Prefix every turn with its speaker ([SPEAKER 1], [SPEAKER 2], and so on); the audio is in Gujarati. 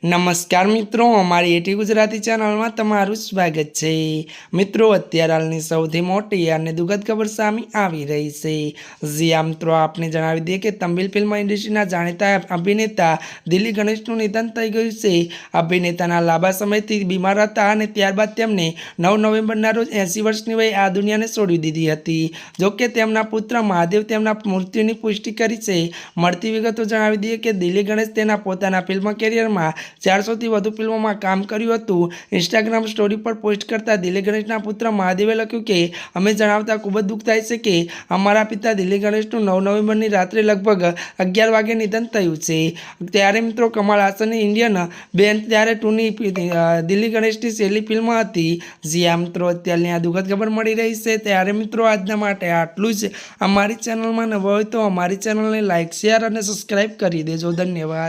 [SPEAKER 1] નમસ્કાર મિત્રો, અમારી એટી ગુજરાતી ચેનલમાં તમારું સ્વાગત છે। મિત્રો, અત્યારે હાલની સૌથી મોટી અને દુઃખદ ખબર સામે આવી રહી છે। જ્યાં મિત્રો આપને જણાવી દઈએ કે તમિલ ફિલ્મ ઇન્ડસ્ટ્રીના જાણીતા અભિનેતા દિલ્હી ગણેશનું નિધન થઈ ગયું છે। અભિનેતાના લાંબા સમયથી બીમાર હતા અને ત્યારબાદ તેમને 9 નવેમ્બરના રોજ 80 વર્ષની વયે આ દુનિયાને છોડી દીધી હતી। જોકે તેમના પુત્ર મહાદેવ તેમના મૃત્યુની પુષ્ટિ કરી છે। મળતી વિગતો જણાવી દઈએ કે દિલ્હી ગણેશ તેના પોતાના ફિલ્મ કેરિયરમાં 400થી વધુ ફિલ્મોમાં કામ કર્યું હતું। ઇન્સ્ટાગ્રામ સ્ટોરી પર પોસ્ટ કરતા દિલ્હી ગણેશના પુત્ર મહાદેવે લખ્યું કે અમે જણાવતા ખૂબ જ દુઃખ થાય છે કે અમારા પિતા દિલ્હી ગણેશનું 9 નવેમ્બરની રાત્રે લગભગ 11 વાગે નિધન થયું છે। ત્યારે મિત્રો કમલ હાસનની ઇન્ડિયન બેન્ડ ત્યારે 2ની દિલ્હી ગણેશની છેલ્લી ફિલ્મ હતી। જ્યાં મિત્રો અત્યારની આ દુઃખદ ખબર મળી રહી છે। ત્યારે મિત્રો આજના માટે આટલું જ। અમારી ચેનલમાં નવા હોય તો અમારી ચેનલને લાઇક, શેર અને સબસ્ક્રાઈબ કરી દેજો। ધન્યવાદ।